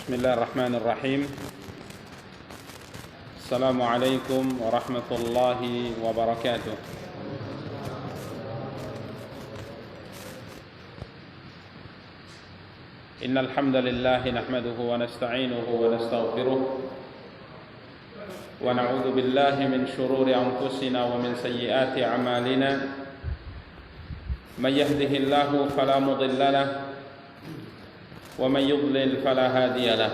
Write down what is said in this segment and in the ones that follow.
بسم الله الرحمن الرحيم. السلام عليكم ورحمة الله وبركاته. إن الحمد لله نحمده ونستعينه ونستغفره ونعوذ بالله من شرور أنفسنا ومن سيئات أعمالنا. من يهده الله فلا مضل له ومن يضلل فلا هادي له.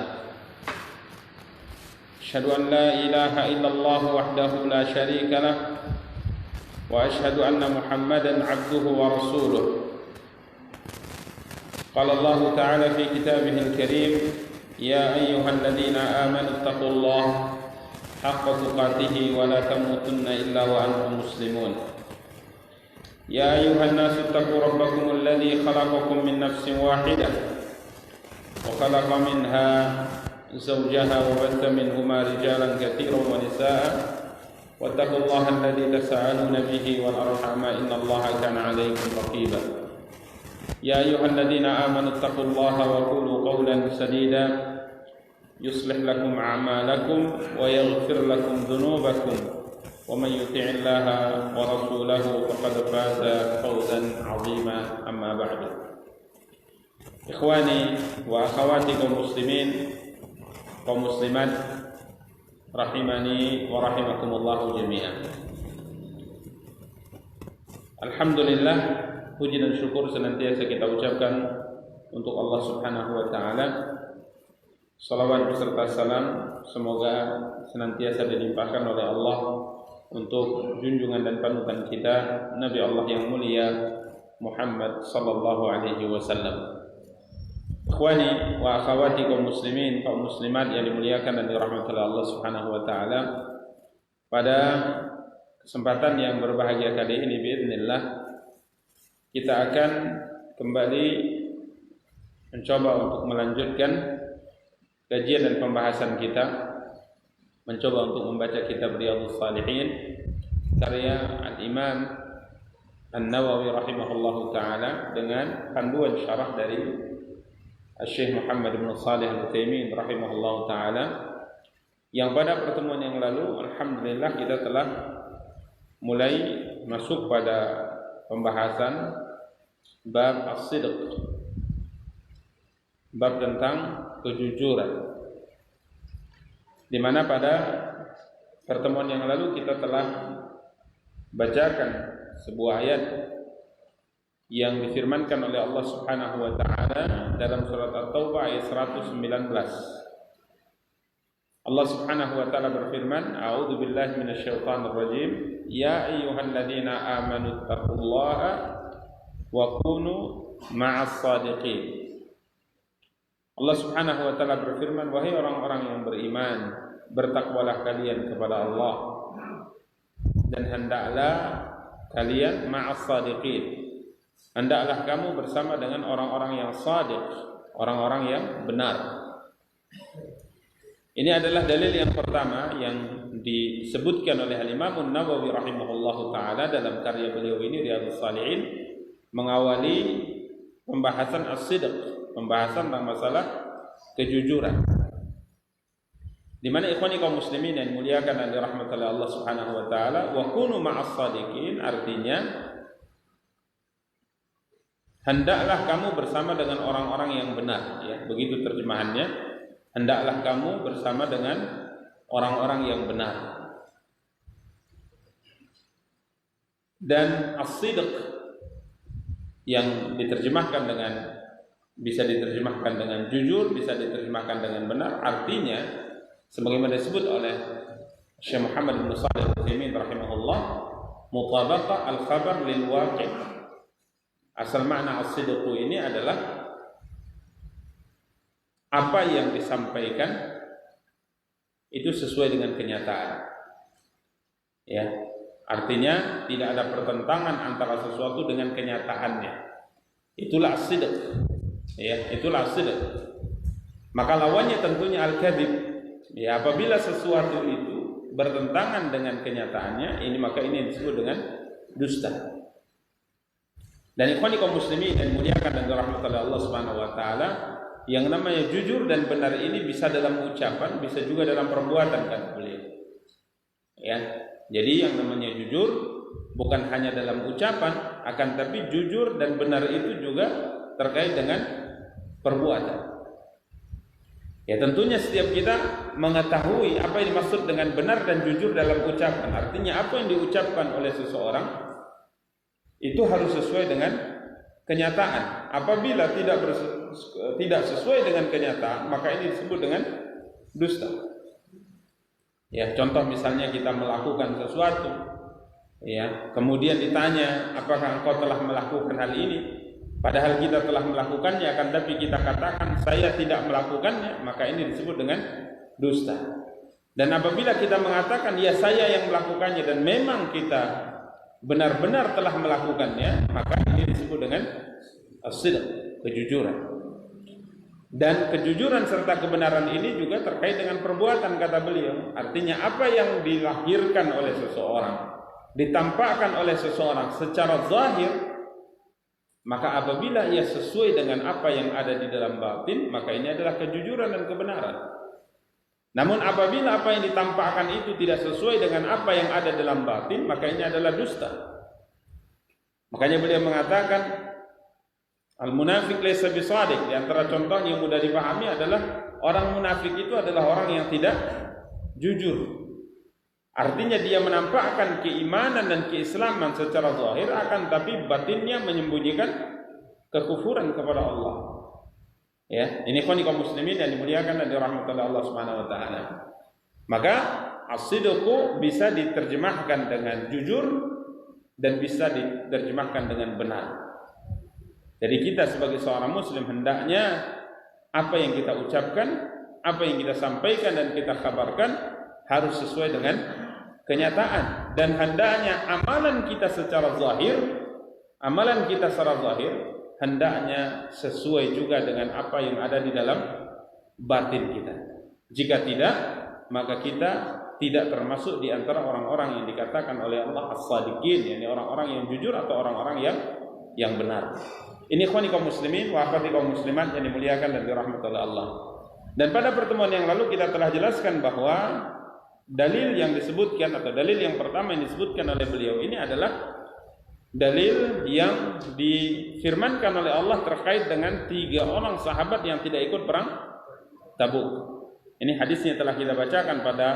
أشهد أن لا إله إلا الله وحده لا شريك له وأشهد أن محمدا عبده ورسوله. قال الله تعالى في كتابه الكريم: يا أيها الذين آمنوا اتقوا الله حق تقاته ولا تموتن إلا وأنتم مسلمون. يا أيها الناس اتقوا ربكم الذي خلقكم من نفس واحدة وخلق منها زوجها وبث منهما رجالا كثيرا ونساء واتقوا الله الذي تساءلون به والأرحام إن الله كان عليكم رقيبا. يا أيها الذين آمنوا اتقوا الله وقولوا قولا سديدا يصلح لكم أعمالكم ويغفر لكم ذنوبكم ومن يطع الله ورسوله فقد فاز فوزا عظيما. أما بعد. Ikhwani wa akhawati kaum muslimin, kaum muslimat, rahimani wa rahimakumullahu jami'an. Alhamdulillah, puji dan syukur senantiasa kita ucapkan untuk Allah Subhanahu wa taala. Salawat beserta salam semoga senantiasa dilimpahkan oleh Allah untuk junjungan dan panutan kita Nabi Allah yang mulia Muhammad sallallahu alaihi wasallam. Ikhwani wa akhawati kaum muslimin, kaum muslimat yang dimuliakan dan dirahmati oleh Allah Subhanahu wa taala. Pada kesempatan yang berbahagia kali ini biidznillah kita akan kembali mencoba untuk melanjutkan kajian dan pembahasan kita, mencoba untuk membaca kitab Riyadhus Shalihin karya Al-Imam An-Nawawi rahimahullahu taala dengan panduan syarah dari Syekh Muhammad bin Shalih Al-Utsaimin rahimahullahu taala, yang pada pertemuan yang lalu alhamdulillah kita telah mulai masuk pada pembahasan bab as-sidq, bab tentang kejujuran, di mana pada pertemuan yang lalu kita telah bacakan sebuah ayat yang difirmankan oleh Allah Subhanahu wa taala dalam surat At-Taubah ayat 119. Allah Subhanahu wa taala berfirman, "A'udzu billahi minasyaitonir rajim. Ya ayyuhalladzina amanu taqullaha wa kunu ma'as shadiqin." Allah Subhanahu wa taala berfirman, wahai orang-orang yang beriman, bertakwalah kalian kepada Allah dan hendaklah kalian ma'as shadiqin. Hendaklah kamu bersama dengan orang-orang yang shadiq, orang-orang yang benar. Ini adalah dalil yang pertama yang disebutkan oleh Al-Imam An-Nawawi rahimahullahu taala dalam karya beliau ini Riyadhus Shalihin, mengawali pembahasan as-sidq, pembahasan tentang masalah kejujuran. Di mana ikhwani kaum muslimin yang dimuliakan dan dirahmati oleh Allah Subhanahu wa taala, wa kunu ma'as shadiqin artinya hendaklah kamu bersama dengan orang-orang yang benar, ya, begitu terjemahannya. Hendaklah kamu bersama dengan orang-orang yang benar. Dan as-sidq yang diterjemahkan dengan, bisa diterjemahkan dengan jujur, bisa diterjemahkan dengan benar, artinya sebagaimana disebut oleh Syekh Muhammad bin Shalih Al-Utsaimin rahimahullah, mutabaqah al-khabar lil waqi'. Asal makna as-sidq ini adalah apa yang disampaikan itu sesuai dengan kenyataan. Ya, artinya tidak ada pertentangan antara sesuatu dengan kenyataannya. Itulah as-sidq. Ya, itulah as-sidq. Maka lawannya tentunya al-kadzib. Ya, apabila sesuatu itu bertentangan dengan kenyataannya, maka ini disebut dengan dusta. Dan ikhwani kaum muslimin yang dimuliakan dan dirahmati oleh Allah Subhanahu wa taala, yang namanya jujur dan benar ini bisa dalam ucapan, bisa juga dalam perbuatan, kata beliau. Ya, jadi yang namanya jujur bukan hanya dalam ucapan, akan tapi jujur dan benar itu juga terkait dengan perbuatan. Ya, tentunya setiap kita mengetahui apa yang dimaksud dengan benar dan jujur dalam ucapan. Artinya apa yang diucapkan oleh seseorang itu harus sesuai dengan kenyataan. Apabila tidak sesuai dengan kenyataan, maka ini disebut dengan dusta. Ya, contoh misalnya kita melakukan sesuatu, ya, kemudian ditanya, apakah engkau telah melakukan hal ini? Padahal kita telah melakukannya, akan tapi kita katakan saya tidak melakukannya, maka ini disebut dengan dusta. Dan apabila kita mengatakan ya saya yang melakukannya dan memang kita benar-benar telah melakukannya, maka ini disebut dengan as-sidq, kejujuran. Dan kejujuran serta kebenaran ini juga terkait dengan perbuatan, kata beliau. Artinya apa yang dilahirkan oleh seseorang, ditampakkan oleh seseorang secara zahir, maka apabila ia sesuai dengan apa yang ada di dalam batin, maka ini adalah kejujuran dan kebenaran. Namun apabila apa yang ditampakkan itu tidak sesuai dengan apa yang ada dalam batin, maka ini adalah dusta. Makanya beliau mengatakan al-munafiq laysa bisadiq. Di antara contoh yang mudah dipahami adalah orang munafik itu adalah orang yang tidak jujur. Artinya dia menampakkan keimanan dan keislaman secara zahir, akan tapi batinnya menyembunyikan kekufuran kepada Allah. Ya, ini kaum muslimin yang dimuliakan dan dirahmati Allah Subhanahu wa taala. Maka as-sidqu bisa diterjemahkan dengan jujur dan bisa diterjemahkan dengan benar. Jadi kita sebagai seorang muslim hendaknya apa yang kita ucapkan, apa yang kita sampaikan dan kita kabarkan harus sesuai dengan kenyataan, dan hendaknya amalan kita secara zahir hendaknya sesuai juga dengan apa yang ada di dalam batin kita. Jika tidak, maka kita tidak termasuk di antara orang-orang yang dikatakan oleh Allah as-sadiqin, yakni orang-orang yang jujur atau orang-orang yang benar. Ini ikhwani kaum muslimin wa akhwati kaum muslimat yang dimuliakan dan dirahmati oleh Allah. Dan pada pertemuan yang lalu kita telah jelaskan bahwa dalil yang disebutkan atau dalil yang pertama yang disebutkan oleh beliau ini adalah dalil yang difirmankan oleh Allah terkait dengan 3 orang sahabat yang tidak ikut perang Tabuk. Ini hadisnya telah kita bacakan pada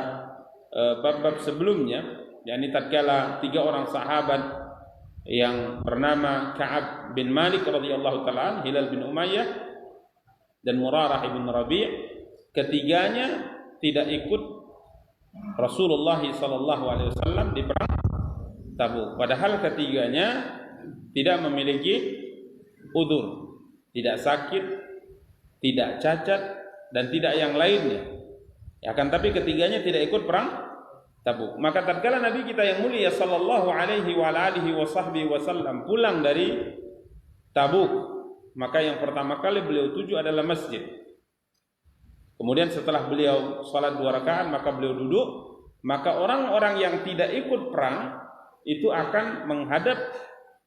bab-bab sebelumnya, yakni tatkala 3 orang sahabat yang bernama Ka'ab bin Malik radhiyallahu taala, Hilal bin Umayyah dan Murarah bin Rabi', ketiganya tidak ikut Rasulullah sallallahu alaihi wasallam di perang Tabuk. Padahal ketiganya tidak memiliki udzur, tidak sakit, tidak cacat dan tidak yang lainnya. Ya, akan tapi ketiganya tidak ikut perang Tabuk. Maka tatkala Nabi kita yang mulia sallallahu alaihi wa alihi wasallam pulang dari Tabuk, maka yang pertama kali beliau tuju adalah masjid. Kemudian setelah beliau salat 2 rakaat, maka beliau duduk. Maka orang-orang yang tidak ikut perang itu akan menghadap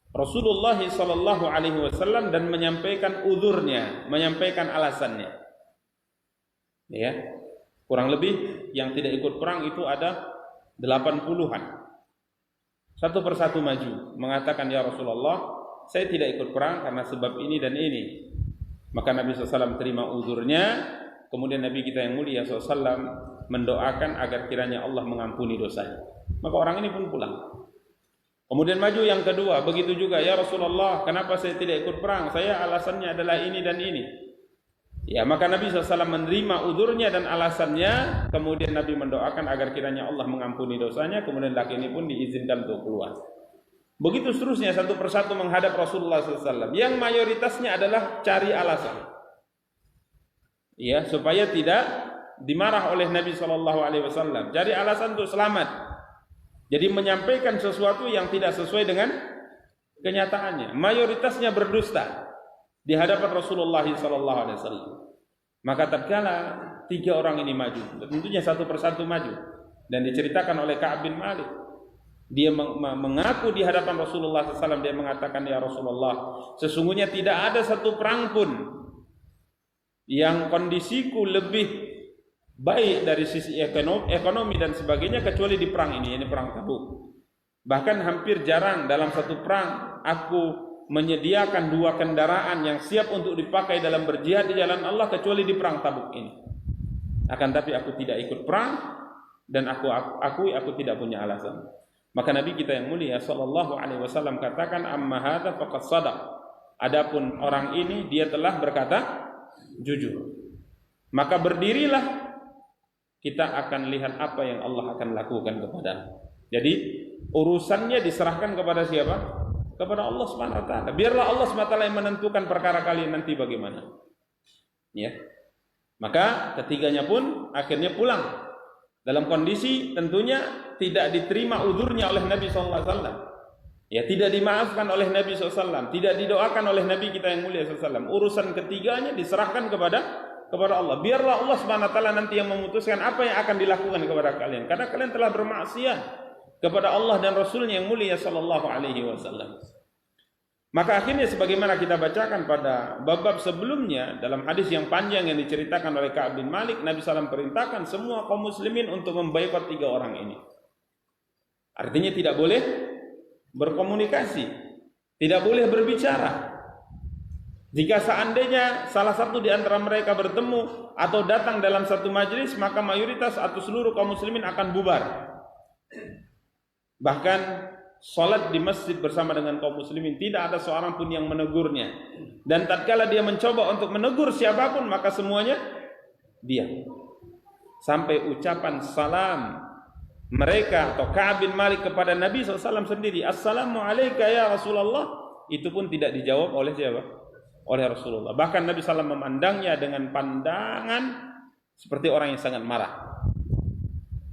Rasulullah sallallahu alaihi wasallam dan menyampaikan uzurnya, menyampaikan alasannya. Ya. Kurang lebih yang tidak ikut perang itu ada 80-an. Satu persatu maju mengatakan, ya Rasulullah, saya tidak ikut perang karena sebab ini dan ini. Maka Nabi SAW terima uzurnya. Kemudian Nabi kita yang mulia SAW mendoakan agar kiranya Allah mengampuni dosanya. Maka orang ini pun pulang. Kemudian maju yang kedua, begitu juga, ya Rasulullah, kenapa saya tidak ikut perang? Saya alasannya adalah ini dan ini. Ya, maka Nabi SAW menerima uzurnya dan alasannya. Kemudian Nabi mendoakan agar kiranya Allah mengampuni dosanya. Kemudian laki ini pun diizinkan untuk keluar. Begitu seterusnya satu persatu menghadap Rasulullah SAW. Yang mayoritasnya adalah cari alasan. Ya, supaya tidak dimarah oleh Nabi SAW. Cari alasan untuk selamat. Jadi menyampaikan sesuatu yang tidak sesuai dengan kenyataannya. Mayoritasnya berdusta di hadapan Rasulullah SAW. Maka tatkala 3 orang ini maju, tentunya satu persatu maju, dan diceritakan oleh Ka'ab bin Malik. Dia mengaku di hadapan Rasulullah SAW. Dia mengatakan, ya Rasulullah, sesungguhnya tidak ada satu perang pun yang kondisiku lebih baik dari sisi ekonomi dan sebagainya kecuali di perang ini perang Tabuk. Bahkan hampir jarang dalam satu perang aku menyediakan 2 kendaraan yang siap untuk dipakai dalam berjihad di jalan Allah kecuali di perang Tabuk ini. Akan tapi aku tidak ikut perang dan aku tidak punya alasan. Maka Nabi kita yang mulia sallallahu alaihi wasallam katakan, amma hadza faqad shadaq. Adapun orang ini dia telah berkata jujur. Maka berdirilah, kita akan lihat apa yang Allah akan lakukan kepada. Jadi urusannya diserahkan kepada siapa? Kepada Allah Subhanahu wa taala. Biarlah Allah Subhanahu wa taala yang menentukan perkara kalian nanti bagaimana. Ya. Maka ketiganya pun akhirnya pulang dalam kondisi tentunya tidak diterima uzurnya oleh Nabi sallallahu alaihi wasallam. Ya, tidak dimaafkan oleh Nabi sallallahu alaihi wasallam, tidak didoakan oleh Nabi kita yang mulia sallallahu alaihi wasallam. Urusan ketiganya diserahkan kepada Allah. Biarlah Allah Subhanahu wa taala nanti yang memutuskan apa yang akan dilakukan kepada kalian. Karena kalian telah bermaksiat kepada Allah dan Rasulnya yang mulia sallallahu alaihi wasallam. Maka akhirnya sebagaimana kita bacakan pada bab-bab sebelumnya dalam hadis yang panjang yang diceritakan oleh Ka'ab bin Malik, Nabi SAW perintahkan semua kaum muslimin untuk memboikot 3 orang ini. Artinya tidak boleh berkomunikasi, tidak boleh berbicara. Jika seandainya salah satu di antara mereka bertemu atau datang dalam satu majelis, maka mayoritas atau seluruh kaum muslimin akan bubar. Bahkan salat di masjid bersama dengan kaum muslimin tidak ada seorang pun yang menegurnya. Dan tatkala dia mencoba untuk menegur siapapun, maka semuanya diam. Sampai ucapan salam mereka atau Ka'ab bin Malik kepada Nabi SAW sendiri, Assalamu alayka ya Rasulullah, itu pun tidak dijawab oleh siapa? Oleh Rasulullah. Bahkan Nabi SAW memandangnya dengan pandangan seperti orang yang sangat marah.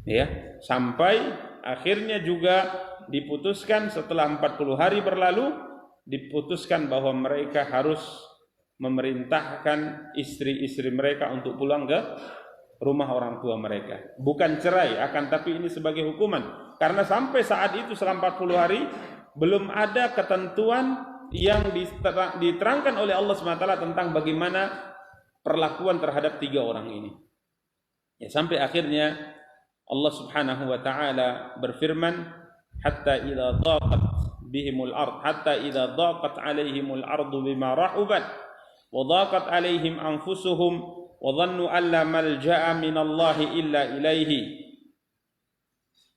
Ya, sampai akhirnya juga diputuskan setelah 40 hari berlalu, diputuskan bahwa mereka harus memerintahkan istri-istri mereka untuk pulang ke rumah orang tua mereka. Bukan cerai, akan tapi ini sebagai hukuman. Karena sampai saat itu selama 40 hari belum ada ketentuan yang diterangkan oleh Allah SWT tentang bagaimana perlakuan terhadap 3 orang ini. Ya, sampai akhirnya Allah Subhanahu wa taala berfirman, hatta idza daqat bihimul ard hatta idza daqat alaihimul ardu bima rahubat wa daqat alaihim anfusuhum wa dhannu an la malja'a minallahi illa ilaihi.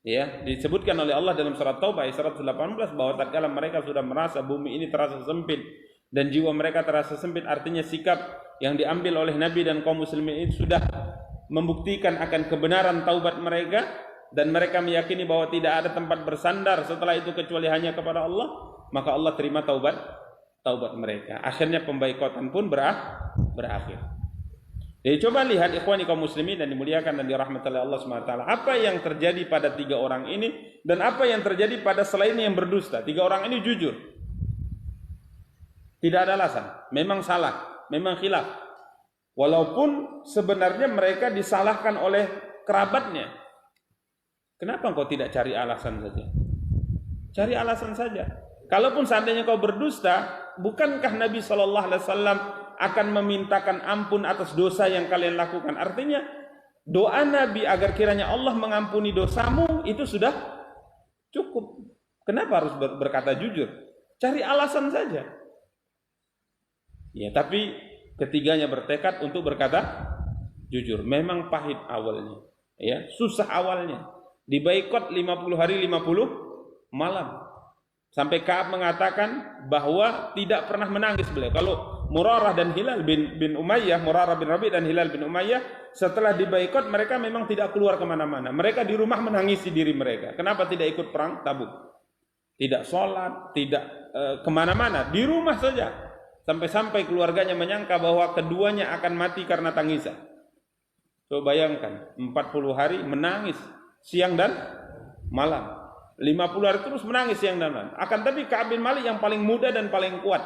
Ya, disebutkan oleh Allah dalam surat Taubah ayat 118 bahwa tatkala mereka sudah merasa bumi ini terasa sempit dan jiwa mereka terasa sempit, artinya sikap yang diambil oleh Nabi dan kaum muslimin itu sudah membuktikan akan kebenaran taubat mereka, dan mereka meyakini bahwa tidak ada tempat bersandar setelah itu kecuali hanya kepada Allah, maka Allah terima taubat mereka. Akhirnya pemboikotan pun berakhir. Jadi coba lihat ikhwani kaum muslimin dan dimuliakan dan dirahmati oleh Allah SWT, apa yang terjadi pada 3 orang ini dan apa yang terjadi pada selainnya yang berdusta. 3 orang ini jujur, tidak ada alasan, memang salah, memang khilaf, walaupun sebenarnya mereka disalahkan oleh kerabatnya. Kenapa engkau tidak cari alasan saja? Cari alasan saja. Kalaupun seandainya kau berdusta, bukankah Nabi SAW akan memintakan ampun atas dosa yang kalian lakukan? Artinya doa Nabi agar kiranya Allah mengampuni dosamu itu sudah cukup. Kenapa harus berkata jujur? Cari alasan saja. Ya, tapi ketiganya bertekad untuk berkata jujur. Memang pahit awalnya, ya, susah awalnya. Diboikot 50 hari 50 malam. Sampai Ka'ab mengatakan bahwa tidak pernah menangis beliau. Kalau Murarah dan Hilal bin Umayyah, Murarah bin Rabi' dan Hilal bin Umayyah, setelah diboikot mereka memang tidak keluar kemana-mana. Mereka di rumah menangisi diri mereka. Kenapa tidak ikut perang Tabuk? Tidak sholat, tidak kemana-mana, di rumah saja. Sampai-sampai keluarganya menyangka bahwa keduanya akan mati karena tangisan. Coba bayangkan, 40 hari menangis siang dan malam, 50 hari terus menangis siang dan malam. Akan tapi Ka'ab bin Malik yang paling muda dan paling kuat,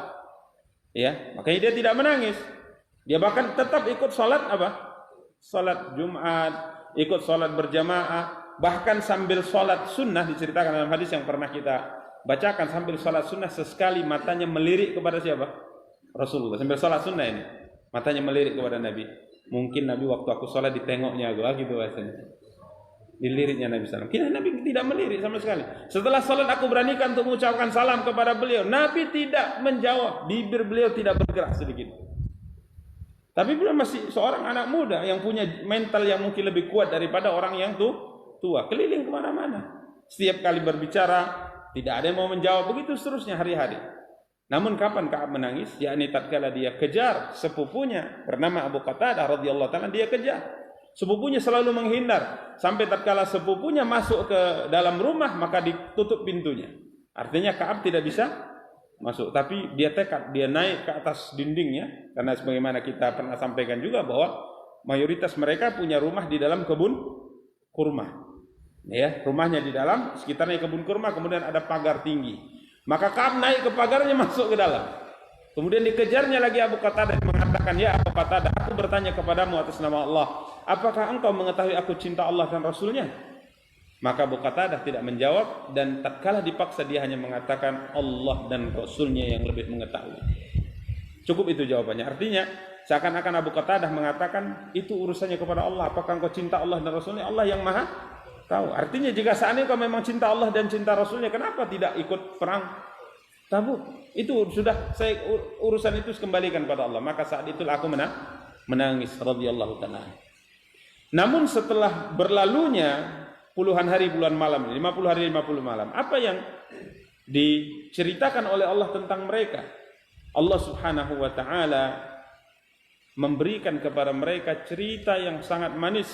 ya, makanya dia tidak menangis. Dia bahkan tetap ikut sholat apa? Sholat Jumat, ikut sholat berjamaah, bahkan sambil sholat sunnah. Diceritakan dalam hadis yang pernah kita bacakan, sambil sholat sunnah sesekali matanya melirik kepada siapa? Rasulullah. Sambil sholat sunnah ini Matanya melirik kepada Nabi. Mungkin Nabi waktu aku sholat ditengoknya aku, gitu bahasanya. Diliriknya Nabi SAW. Kira Nabi tidak melirik sama sekali. Setelah sholat aku beranikan untuk mengucapkan salam kepada beliau. Nabi tidak menjawab. Bibir beliau tidak bergerak sedikit. Tapi beliau masih seorang anak muda yang punya mental yang mungkin lebih kuat daripada orang yang tua. Keliling kemana-mana. Setiap kali berbicara, tidak ada yang mau menjawab. Begitu seterusnya hari-hari. Namun kapan Ka'ab menangis? Yakni tatkala dia kejar sepupunya bernama Abu Qatadah radhiyallahu ta'ala, dia kejar. Sepupunya selalu menghindar sampai tatkala sepupunya masuk ke dalam rumah maka ditutup pintunya. Artinya Ka'ab tidak bisa masuk, tapi dia tekad, dia naik ke atas dindingnya karena sebagaimana kita pernah sampaikan juga bahwa mayoritas mereka punya rumah di dalam kebun kurma. Ya, rumahnya di dalam, sekitarnya kebun kurma, kemudian ada pagar tinggi. Maka Ka'ab naik ke pagarnya masuk ke dalam. Kemudian dikejarnya lagi Abu Qatadah mengatakan, "Ya Abu Qatadah, aku bertanya kepadamu atas nama Allah, apakah engkau mengetahui aku cinta Allah dan Rasulnya?" Maka Abu Qatadah tidak menjawab, dan tatkala dipaksa dia hanya mengatakan Allah dan Rasulnya yang lebih mengetahui. Cukup itu jawabannya. Artinya seakan-akan Abu Qatadah mengatakan itu urusannya kepada Allah. Apakah engkau cinta Allah dan Rasulnya? Allah yang maha tahu. Artinya jika seandainya engkau memang cinta Allah dan cinta Rasulnya, kenapa tidak ikut perang Tabuk? Itu sudah saya urusan itu kembalikan pada Allah. Maka saat itulah aku menangis radhiyallahu ta'ala. Namun setelah berlalunya puluhan hari puluhan malam, 50 hari 50 malam, apa yang diceritakan oleh Allah tentang mereka? Allah Subhanahu wa taala memberikan kepada mereka cerita yang sangat manis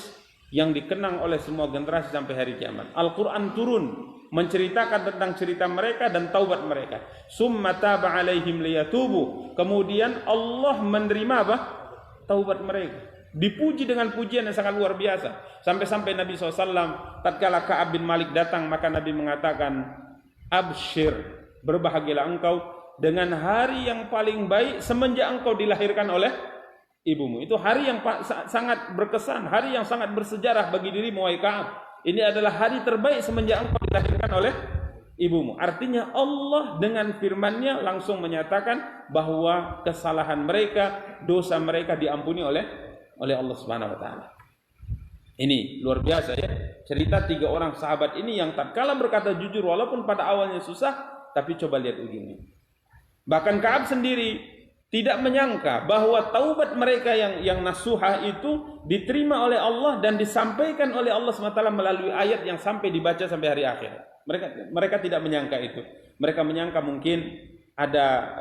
yang dikenang oleh semua generasi sampai hari kiamat. Al-Qur'an turun menceritakan tentang cerita mereka dan taubat mereka. Summa taba alaihim liyatubu. Kemudian Allah menerima apa? Taubat mereka. Dipuji dengan pujian yang sangat luar biasa. Sampai-sampai Nabi SAW tatkala Ka'ab bin Malik datang, maka Nabi mengatakan, "Abshir, berbahagialah engkau dengan hari yang paling baik semenjak engkau dilahirkan oleh ibumu." Itu hari yang sangat berkesan, hari yang sangat bersejarah bagi dirimu wahai Ka'ab. Ini adalah hari terbaik semenjak engkau dilahirkan oleh ibumu. Artinya Allah dengan firman-Nya langsung menyatakan bahwa kesalahan mereka, dosa mereka diampuni oleh Allah Subhanahu wa taala. Ini luar biasa ya. Cerita 3 orang sahabat ini yang tatkala berkata jujur walaupun pada awalnya susah, tapi coba lihat ujungnya. Bahkan Ka'ab sendiri tidak menyangka bahwa taubat mereka yang nasuhah itu diterima oleh Allah dan disampaikan oleh Allah SWT melalui ayat yang sampai dibaca sampai hari akhir. Mereka tidak menyangka itu. Mereka menyangka mungkin ada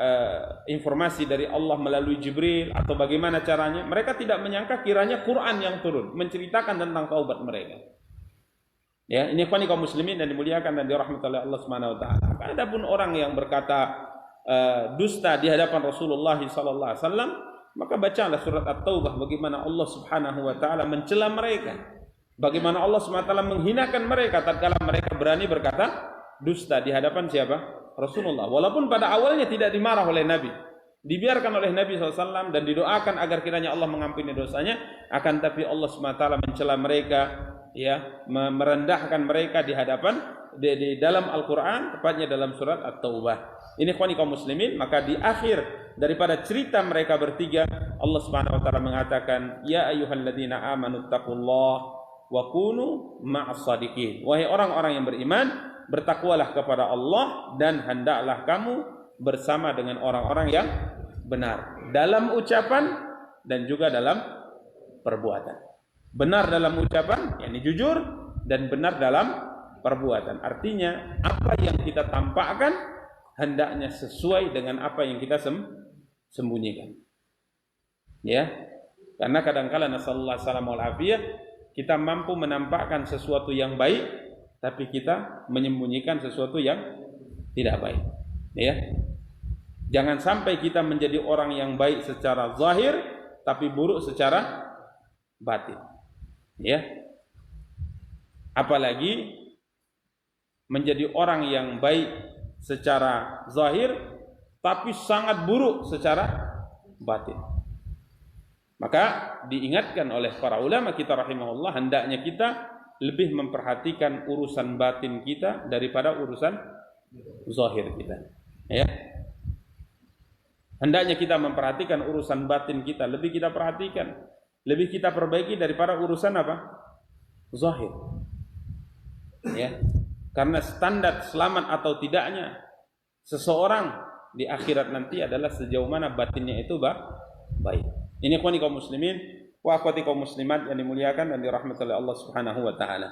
informasi dari Allah melalui Jibril atau bagaimana caranya. Mereka tidak menyangka kiranya Quran yang turun menceritakan tentang taubat mereka. Ya, ini ikhwani kaum muslimin dan dimuliakan dan dirahmati oleh Allah Subhanahu wa taala. Adapun orang yang berkata dusta di hadapan Rasulullah sallallahu alaihi wasallam, maka bacalah surat At-Taubah bagaimana Allah Subhanahu wa taala mencela mereka. Bagaimana Allah Subhanahu wa taala menghinakan mereka tatkala mereka berani berkata dusta di hadapan siapa? Rasulullah. Walaupun pada awalnya tidak dimarah oleh Nabi, dibiarkan oleh Nabi SAW dan didoakan agar kiranya Allah mengampuni dosanya, akan tapi Allah Subhanahu wa taala mencela mereka, ya, merendahkan mereka di hadapan di dalam Al-Qur'an, tepatnya dalam surat At-Taubah. Ini ikhwani kaum muslimin, maka di akhir daripada cerita mereka bertiga, Allah Subhanahu wa taala mengatakan, "Ya ayyuhalladzina amanu taqullaha wa kunu ma'as shadiqin." Wahai orang-orang yang beriman, bertakwalah kepada Allah dan hendaklah kamu bersama dengan orang-orang yang benar dalam ucapan dan juga dalam perbuatan. Benar dalam ucapan, yakni jujur, dan benar dalam perbuatan. Artinya apa yang kita tampakkan hendaknya sesuai dengan apa yang kita sembunyikan. Ya. Karena kadang-kala nasallallahu alaihi wasallam wal afiyah, kita mampu menampakkan sesuatu yang baik tapi kita menyembunyikan sesuatu yang tidak baik. Ya. Jangan sampai kita menjadi orang yang baik secara zahir tapi buruk secara batin. Ya. Apalagi menjadi orang yang baik secara zahir tapi sangat buruk secara batin. Maka diingatkan oleh para ulama kita rahimahullah, hendaknya kita lebih memperhatikan urusan batin kita daripada urusan zahir kita. Ya. Hendaknya kita memperhatikan urusan batin kita, lebih kita perhatikan, lebih kita perbaiki daripada urusan apa? Zahir. Ya. Karena standar selamat atau tidaknya seseorang di akhirat nanti adalah sejauh mana batinnya itu baik. Ini ikhwani kaum muslimin wa akhwati kaum muslimat yang dimuliakan dan dirahmati oleh Allah Subhanahu wa taala.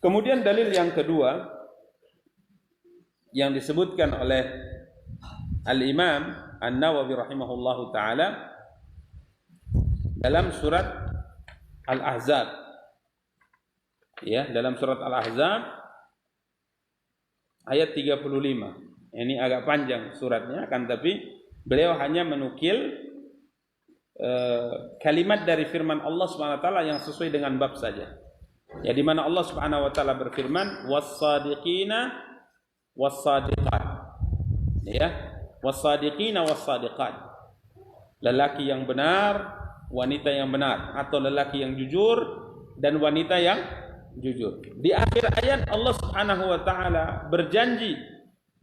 Kemudian dalil yang kedua yang disebutkan oleh Al-Imam An-Nawawi rahimahullahu taala dalam surat Al-Ahzab. Ya, dalam surat Al-Ahzab ayat 35. Ini agak panjang suratnya, kan, tapi beliau hanya menukil kalimat dari firman Allah Subhanahu wa taala yang sesuai dengan bab saja. Ya, di mana Allah Subhanahu wa taala berfirman, was-sadiqina was-sadiqat. Ya, was-sadiqina was-sadiqat. Lelaki yang benar, wanita yang benar, atau lelaki yang jujur dan wanita yang jujur. Di akhir ayat Allah Subhanahu wa taala berjanji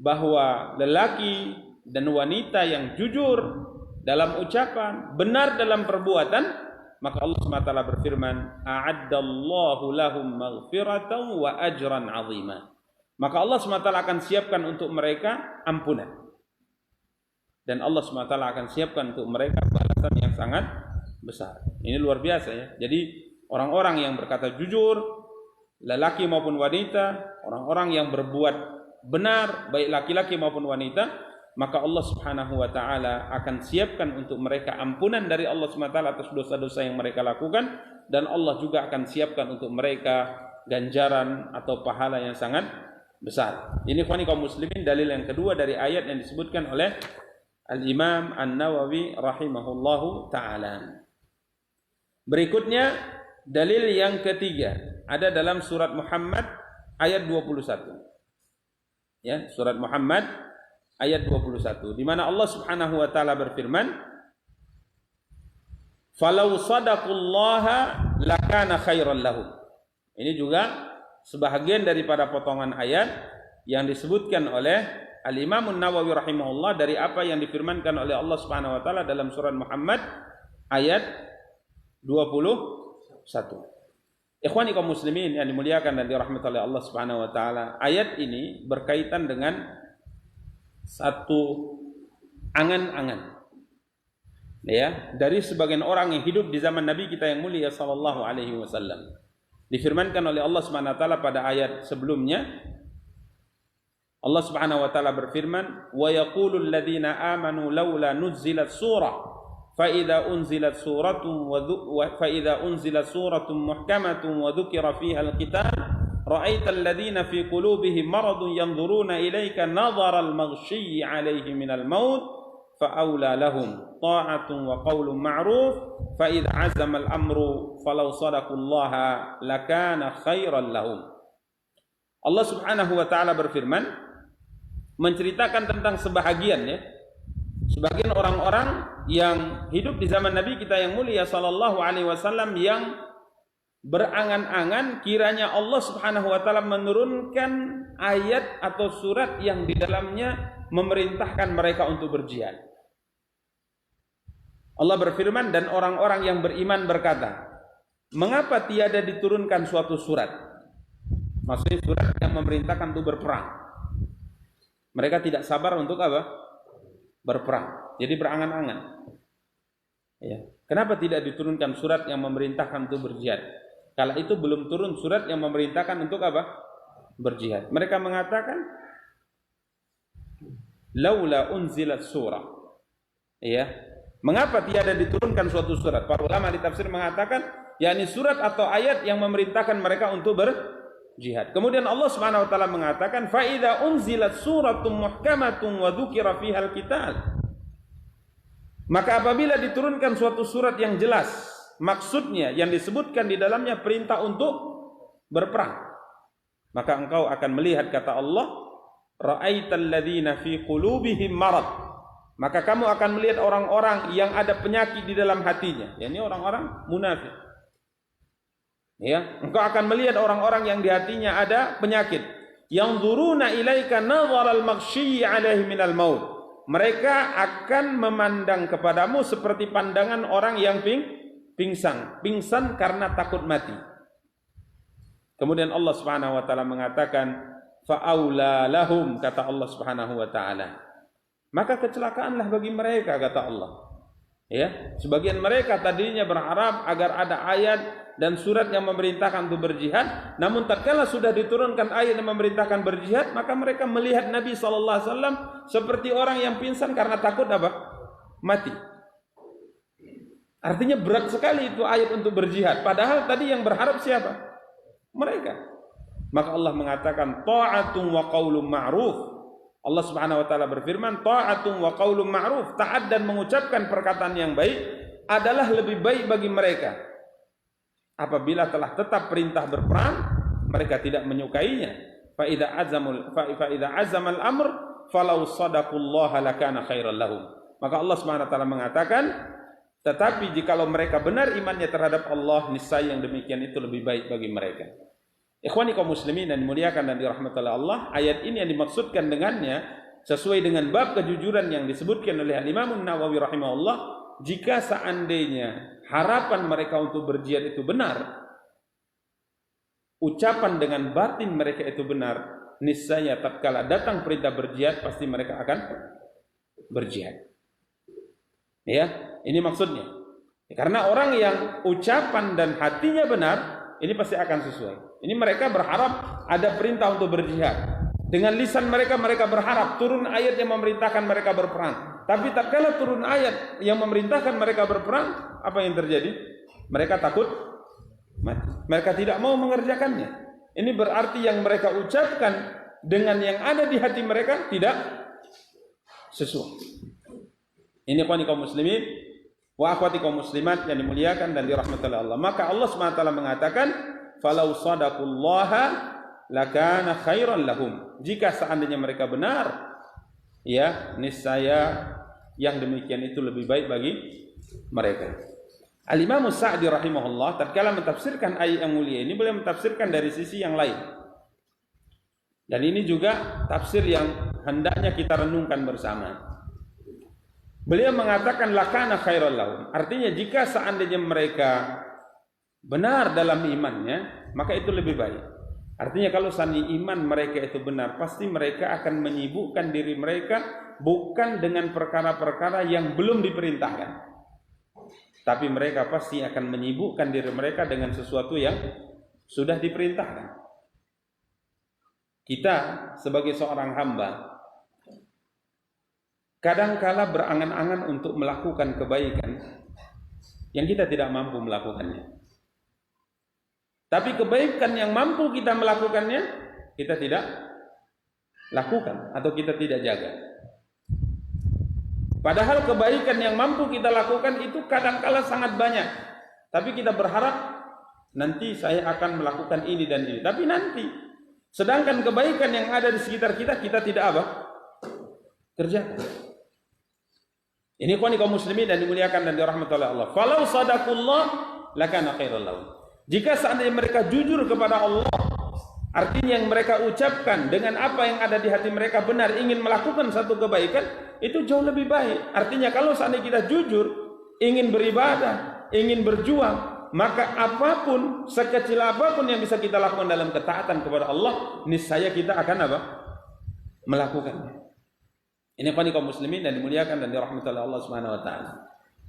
bahwa lelaki dan wanita yang jujur dalam ucapan, benar dalam perbuatan, maka Allah Subhanahu wa taala berfirman, a'addallahu lahum maghfiratan wa ajran 'azima. Maka Allah Subhanahu wa taala akan siapkan untuk mereka ampunan. Dan Allah Subhanahu wa taala akan siapkan untuk mereka balasan yang sangat besar. Ini luar biasa ya. Jadi orang-orang yang berkata jujur, lelaki maupun wanita, orang-orang yang berbuat benar, baik laki-laki maupun wanita, maka Allah Subhanahu wa taala akan siapkan untuk mereka ampunan dari Allah Subhanahu wa taala atas dosa-dosa yang mereka lakukan, dan Allah juga akan siapkan untuk mereka ganjaran atau pahala yang sangat besar. Ini ikhwani kaum muslimin dalil yang kedua dari ayat yang disebutkan oleh Al-Imam An-Nawawi rahimahullahu taala. Berikutnya dalil yang ketiga ada dalam surat Muhammad ayat 21. Ya, surat Muhammad ayat 21 di mana Allah Subhanahu wa taala berfirman, "Falau shadaqullaha lakana khairan lahum." Ini juga sebahagian daripada potongan ayat yang disebutkan oleh Al-Imam An-Nawawi rahimahullah dari apa yang difirmankan oleh Allah Subhanahu wa taala dalam surat Muhammad ayat 21. Ikhwani kaum muslimin yang dimuliakan dan dirahmati oleh Allah Subhanahu wa taala, ayat ini berkaitan dengan satu angan-angan ya dari sebagian orang yang hidup di zaman Nabi kita yang mulia sallallahu alaihi wasallam. Difirmankan oleh Allah Subhanahu wa taala pada ayat sebelumnya, Allah Subhanahu wa taala berfirman, "Wa yaqulul ladzina amanu laula nuzzilat surah fa idza unzilat suratun fa idza unzilat suratun muhkamatun wa dzukira fiha al-qital ra'aital ladzina fi qulubihim maradun yanzuruna ilayka nadhara al-maghshiyyi 'alayhi min al-maut fa aula lahum ta'atun wa qaulun ma'ruf fa idza 'azama al-amru falau sadaqullaha lakana khairan lahum." Allah Subhanahu wa taala berfirman menceritakan tentang sebahagian sebagian orang-orang yang hidup di zaman Nabi kita yang mulia sallallahu alaihi wasallam yang berangan-angan kiranya Allah Subhanahu wa taala menurunkan ayat atau surat yang di dalamnya memerintahkan mereka untuk berjihad. Allah berfirman, dan orang-orang yang beriman berkata, mengapa tiada diturunkan suatu surat? Maksudnya surat yang memerintahkan untuk berperang. Mereka tidak sabar untuk apa? Berperang. Jadi berangan-angan. Ya. Kenapa tidak diturunkan surat yang memerintahkan untuk berjihad? Kala itu belum turun surat yang memerintahkan untuk apa? Berjihad. Mereka mengatakan, laula unzilat surah. Ya. Mengapa tiada diturunkan suatu surat? Para ulama di tafsir mengatakan, yakni surat atau ayat yang memerintahkan mereka untuk berjihad. Kemudian Allah Subhanahu wa taala mengatakan, fa idza unzilat suratun muhkamatun wa dzukira fiha al-qital. Maka apabila diturunkan suatu surat yang jelas, maksudnya yang disebutkan di dalamnya perintah untuk berperang, maka engkau akan melihat, kata Allah, ra'aital ladzina fi qulubihim marad. Maka kamu akan melihat orang-orang yang ada penyakit di dalam hatinya, yakni orang-orang munafik. Ya, engkau akan melihat orang-orang yang di hatinya ada penyakit. Yang dzuruna ilaika nadharal maghsyiyyi alaihi minal maut. mereka akan memandang kepadamu seperti pandangan orang yang pingsan karena takut mati. Kemudian Allah Subhanahu wa taala mengatakan fa'aula lahum, kata Allah Subhanahu wa taala, maka kecelakaanlah bagi mereka, kata Allah. Ya, sebagian mereka tadinya berharap agar ada ayat dan surat yang memerintahkan untuk berjihad, namun tatkala sudah diturunkan ayat yang memerintahkan berjihad, maka mereka melihat Nabi sallallahu alaihi wasallam seperti orang yang pingsan karena takut apa? Mati. Artinya berat sekali itu ayat untuk berjihad, padahal tadi yang berharap siapa? Mereka. Maka Allah mengatakan ta'atun wa qaulun ma'ruf. Allah Subhanahu wa taala berfirman, ta'atun wa qaulun ma'ruf, taat dan mengucapkan perkataan yang baik adalah lebih baik bagi mereka. Apabila telah tetap perintah berperang, mereka tidak menyukainya. Fa idza azama al-amr falau sadaqullaha lakana khairan lahum. Maka Allah Subhanahu wa taala mengatakan, tetapi jikalau mereka benar imannya terhadap Allah, niscaya yang demikian itu lebih baik bagi mereka. Ikhwani kaum muslimin dan dimuliakan dan dirahmati oleh Allah, ayat ini yang dimaksudkan dengannya sesuai dengan bab kejujuran yang disebutkan oleh Imam Nawawi rahimahullah, jika seandainya harapan mereka untuk berjihad itu benar, ucapan dengan batin mereka itu benar, niscaya tatkala datang perintah berjihad pasti mereka akan berjihad. Ya, ini maksudnya. Karena orang yang ucapan dan hatinya benar, ini pasti akan sesuai. Ini mereka berharap ada perintah untuk berjihad. Dengan lisan mereka berharap turun ayat yang memerintahkan mereka berperang. Tapi tatkala turun ayat yang memerintahkan mereka berperang, apa yang terjadi? Mereka takut mati. Mereka tidak mau mengerjakannya. Ini berarti yang mereka ucapkan dengan yang ada di hati mereka tidak sesuai. Ini kaum muslimin wa akhwati kaum muslimat yang dimuliakan dan dirahmati oleh Allah. Maka Allah SWT mengatakan, falau sadaqullaha lakana khairan lahum. Jika seandainya mereka benar, ya, niscaya yang demikian itu lebih baik bagi mereka. Al-Imam Sa'di rahimahullah tatkala mentafsirkan ayat yang mulia ini, boleh mentafsirkan dari sisi yang lain. Dan ini juga tafsir yang hendaknya kita renungkan bersama. Beliau mengatakan lakana khairan lahum. Artinya jika seandainya mereka benar dalam imannya, maka itu lebih baik. Artinya kalau seandainya iman mereka itu benar, pasti mereka akan menyibukkan diri mereka bukan dengan perkara-perkara yang belum diperintahkan, tapi mereka pasti akan menyibukkan diri mereka dengan sesuatu yang sudah diperintahkan. Kita sebagai seorang hamba kadangkala berangan-angan untuk melakukan kebaikan yang kita tidak mampu melakukannya. Tapi kebaikan yang mampu kita melakukannya, kita tidak lakukan atau kita tidak jaga. Padahal kebaikan yang mampu kita lakukan itu kadangkala sangat banyak. Tapi kita berharap nanti saya akan melakukan ini dan ini. Tapi nanti, sedangkan kebaikan yang ada di sekitar kita, kita tidak apa? Kerjakan. Ini kaum muslimin dan dimuliakan dan dirahmati oleh Allah. Falau sadaqullah lakana khairan lahum. Jika seandainya mereka jujur kepada Allah, artinya yang mereka ucapkan dengan apa yang ada di hati mereka benar, ingin melakukan satu kebaikan, itu jauh lebih baik. Artinya kalau seandainya kita jujur, ingin beribadah, ingin berjuang, maka apapun, sekecil apapun yang bisa kita lakukan dalam ketaatan kepada Allah, niscaya kita akan apa? Melakukannya. Ini kaum muslimin dan dimuliakan dan dirahmati oleh Allah Subhanahu wa taala.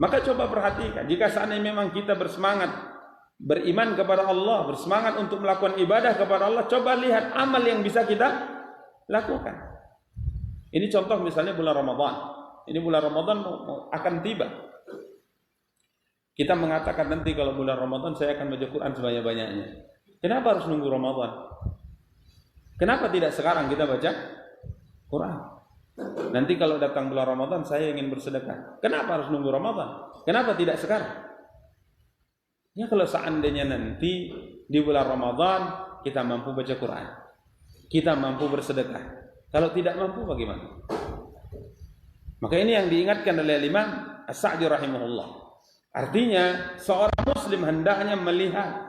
Maka coba perhatikan, jika seandainya memang kita bersemangat beriman kepada Allah, bersemangat untuk melakukan ibadah kepada Allah, coba lihat amal yang bisa kita lakukan. Ini contoh misalnya bulan Ramadan. Ini bulan Ramadan akan tiba. Kita mengatakan nanti kalau bulan Ramadan saya akan baca Quran sebanyak-banyaknya. Kenapa harus nunggu Ramadan? Kenapa tidak sekarang kita baca Quran? Nanti kalau datang bulan Ramadan saya ingin bersedekah. Kenapa harus nunggu Ramadan? Kenapa tidak sekarang? Ya kalau seandainya nanti di bulan Ramadan kita mampu baca Quran, kita mampu bersedekah. Kalau tidak mampu bagaimana? Maka ini yang diingatkan oleh Imam As-Sa'di rahimahullah. Artinya seorang muslim hendaknya melihat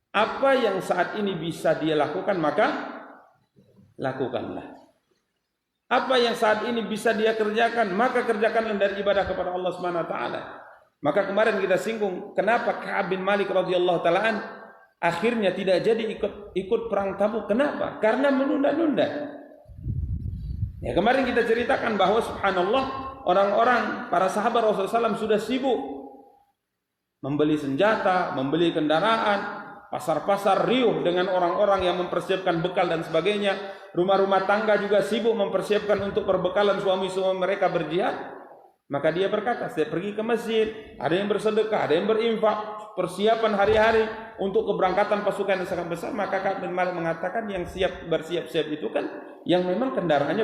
apa yang saat ini bisa dia lakukan, maka lakukanlah. Apa yang saat ini bisa dia kerjakan, maka kerjakanlah dari ibadah kepada Allah Subhanahu wa taala. Maka kemarin kita singgung kenapa Ka'ab bin Malik radhiyallahu taalaan akhirnya tidak jadi ikut perang Tabuk. Kenapa? Karena menunda-nunda. Ya, kemarin kita ceritakan bahwa subhanallah orang-orang para sahabat Rasulullah SAW sudah sibuk membeli senjata, membeli kendaraan, pasar-pasar riuh dengan orang-orang yang mempersiapkan bekal dan sebagainya. Rumah-rumah tangga juga sibuk mempersiapkan untuk perbekalan suami-suami mereka berjihad. Maka dia berkata, saya pergi ke masjid, ada yang bersedekah, ada yang berinfak, persiapan hari-hari untuk keberangkatan pasukan yang sangat besar. Maka Ka'ab bin Malik mengatakan yang bersiap-siap itu kan yang memang kendaraannya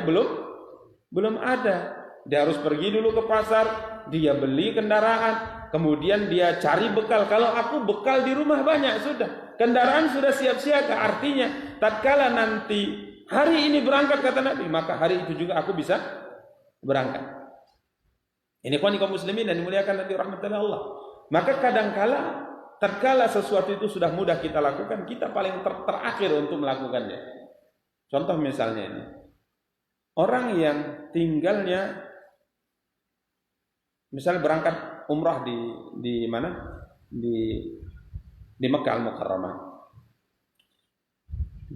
belum ada. Dia harus pergi dulu ke pasar, dia beli kendaraan, kemudian dia cari bekal. Kalau aku bekal di rumah banyak sudah, kendaraan sudah siap siaga. Artinya tatkala nanti hari ini berangkat kata Nabi, maka hari itu juga aku bisa berangkat. Ini kaum muslimin dan dimuliakan nanti rahmatullah Allah. Maka kadangkala tatkala sesuatu itu sudah mudah kita lakukan, kita paling terakhir untuk melakukannya. Contoh misalnya ini, orang yang tinggalnya misalnya berangkat umrah di mana? Di Mekkah Al-Mukarramah.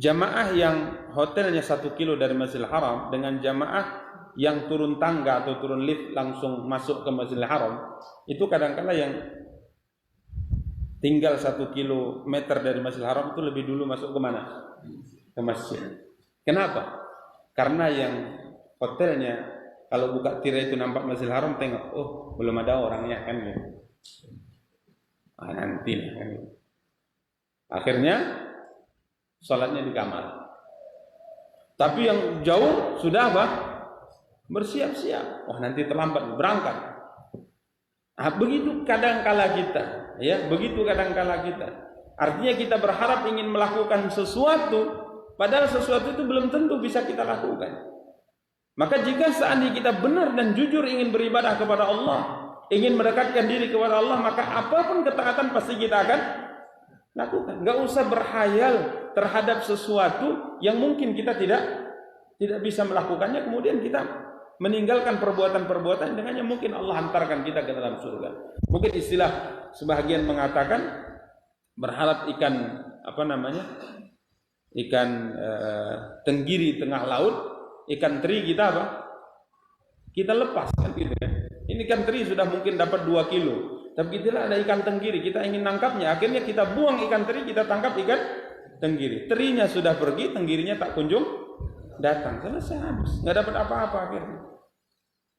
Jamaah yang hotelnya 1 kilo dari Masjidil Haram dengan jamaah yang turun tangga atau turun lift langsung masuk ke Masjidil Haram, itu kadang-kala yang tinggal 1 kilometer dari Masjidil Haram itu lebih dulu masuk ke mana? Ke masjid. Kenapa? Karena yang hotelnya kalau buka tirai itu nampak Masjidil Haram, tengok, oh belum ada orangnya kan gitu. Nanti kan gitu. Akhirnya salatnya di kamar. Tapi yang jauh sudah apa? Bersiap-siap. Oh nanti terlambat berangkat. Begitu kadangkala kita, ya, begitu kadangkala kita. Artinya kita berharap ingin melakukan sesuatu, padahal sesuatu itu belum tentu bisa kita lakukan. Maka jika seandainya kita benar dan jujur ingin beribadah kepada Allah, ingin mendekatkan diri kepada Allah, maka apapun ketaatan pasti kita akan lakukan. Enggak usah berhayal terhadap sesuatu yang mungkin kita tidak bisa melakukannya, kemudian kita meninggalkan perbuatan-perbuatan dengannya mungkin Allah hantarkan kita ke dalam surga. Mungkin istilah sebahagian mengatakan berharap ikan ikan tenggiri tengah laut, ikan teri kita apa? Kita lepas kan gitu kan. Ini ikan teri sudah mungkin dapat 2 kilo, tapi kita ada ikan tenggiri, kita ingin nangkapnya, akhirnya kita buang ikan teri, kita tangkap ikan tenggiri. Terinya sudah pergi, tenggirinya tak kunjung datang, selesai habis, nggak dapat apa-apa akhirnya.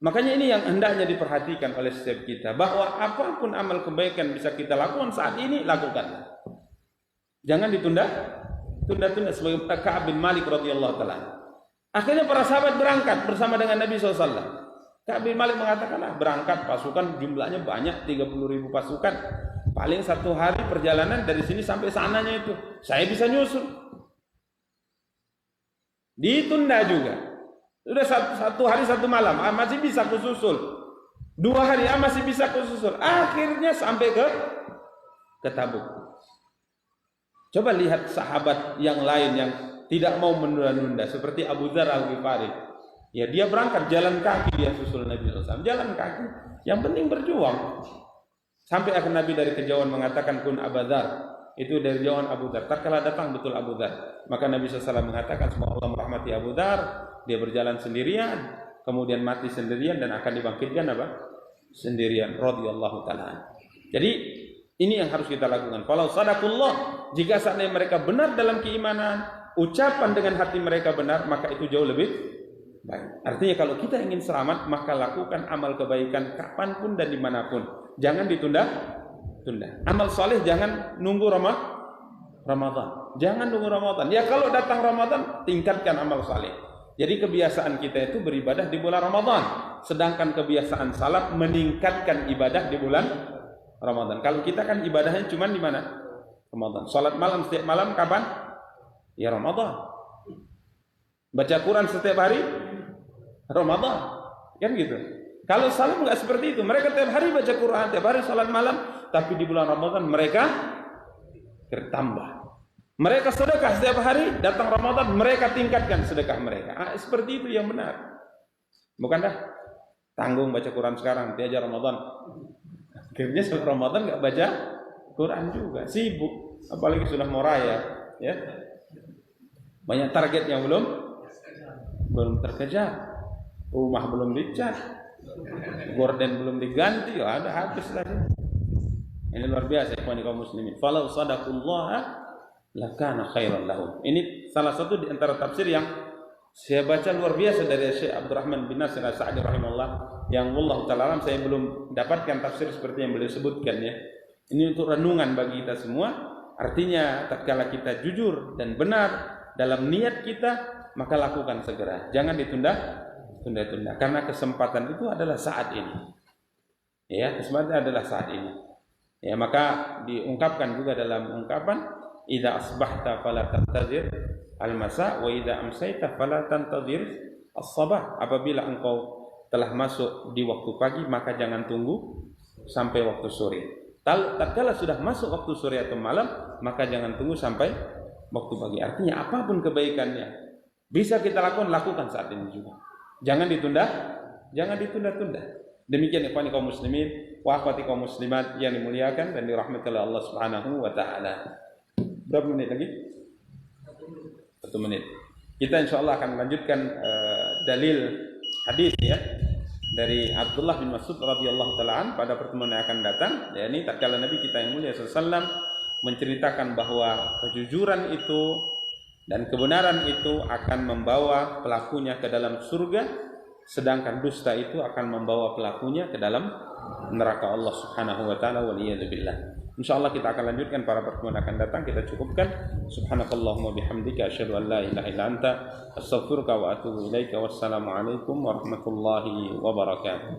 Makanya ini yang hendaknya diperhatikan oleh setiap kita, bahwa apapun amal kebaikan bisa kita lakukan saat ini, lakukanlah. Jangan tunda-tunda sebagai Ka'ab bin Malik radhiyallahu taala. Akhirnya para sahabat berangkat bersama dengan Nabi SAW. Ka'ab bin Malik mengatakan, berangkat pasukan jumlahnya banyak, 30.000 pasukan. Paling 1 hari perjalanan dari sini sampai sananya itu, saya bisa nyusul. Ditunda juga. Sudah 1 hari 1 malam, masih bisa kususul. 2 hari, masih bisa kususul. Akhirnya sampai ke Tabuk. Coba lihat sahabat yang lain yang tidak mau menunda-nunda, seperti Abu Dzar Al-Ghifari. Ya, dia berangkat jalan kaki, dia susul Nabi SAW. Jalan kaki, yang penting berjuang. Sampai akhir Nabi dari kejauhan mengatakan, kun Abu Dzar. Itu dari jauhan Abu Dzar. Tatkala datang betul Abu Dzar, maka Nabi SAW mengatakan, semoga Allah merahmati Abu Dzar. Dia berjalan sendirian, kemudian mati sendirian dan akan dibangkitkan apa? Sendirian. Radhiyallahu taala. Jadi ini yang harus kita lakukan. Kalau sadaqullah, jika seandainya mereka benar dalam keimanan, ucapan dengan hati mereka benar, maka itu jauh lebih baik. Artinya kalau kita ingin selamat, maka lakukan amal kebaikan kapanpun dan dimanapun. Jangan ditunda-tunda. Amal soleh jangan nunggu Ramadan. Jangan nunggu Ramadan. Ya kalau datang Ramadan, tingkatkan amal soleh. Jadi kebiasaan kita itu beribadah di bulan Ramadan, sedangkan kebiasaan salaf meningkatkan ibadah di bulan Ramadan. Kalau kita kan ibadahnya cuma di mana? Ramadan. Salat malam setiap malam kapan? Ya Ramadan. Baca Quran setiap hari? Ramadan. Kan gitu. Kalau salaf enggak seperti itu. Mereka tiap hari baca Quran, tiap hari salat malam, tapi di bulan Ramadan mereka bertambah. Mereka sedekah setiap hari, datang Ramadan mereka tingkatkan sedekah mereka. Seperti itu yang benar. Bukan dah. Tanggung baca Quran sekarang, nanti aja Ramadan. Akhirnya setelah Ramadan nggak baca Quran juga, sibuk. Apalagi sudah mau raya, ya. Banyak target yang belum terkejar. Rumah belum dicat, gorden belum diganti, ya ada habis lagi. Ini luar biasa ikhwan kaum muslimin. Falau sadaqallaha lakana khairan lahum. Ini salah satu di antara tafsir yang saya baca luar biasa dari Syekh Abdurrahman bin Nasir As-Sa'di rahimahullah, yang wallahu ta'ala alam saya belum dapatkan tafsir seperti yang beliau sebutkan ya. Ini untuk renungan bagi kita semua. Artinya tatkala kita jujur dan benar dalam niat kita, maka lakukan segera. Jangan tunda-tunda, karena kesempatan itu adalah saat ini. Ya, kesempatan adalah saat ini. Ya, maka diungkapkan juga dalam ungkapan, idza asbahta fala tantazir al-masa wa idza amsayta fala tantazir as-sabah. Apabila engkau telah masuk di waktu pagi, maka jangan tunggu sampai waktu sore. Tatkala sudah masuk waktu sore atau malam, maka jangan tunggu sampai waktu pagi. Artinya apapun kebaikannya bisa kita lakukan saat ini juga. Jangan ditunda-tunda. Demikian ikhwan kaum muslimin wa akhwati kaum muslimat yang dimuliakan dan dirahmati oleh Allah Subhanahu wa taala. Berapa menit lagi? 1 menit. Kita insyaallah akan melanjutkan dalil hadis ya dari Abdullah bin Mas'ud radhiyallahu taala pada pertemuan yang akan datang. Ya, ini tatkala Nabi kita yang mulia sallallahu alaihi wasallam menceritakan bahwa kejujuran itu dan kebenaran itu akan membawa pelakunya ke dalam surga, sedangkan dusta itu akan membawa pelakunya ke dalam neraka Allah Subhanahu wa taala wal iyad billah. Insyaallah kita akan lanjutkan pada pertemuan akan datang. Kita cukupkan. Subhanakallahumma bihamdika asyhadu an la ilaha illa anta astaghfiruka wa atubu ilaika. Wassalamu alaikum warahmatullahi wabarakatuh.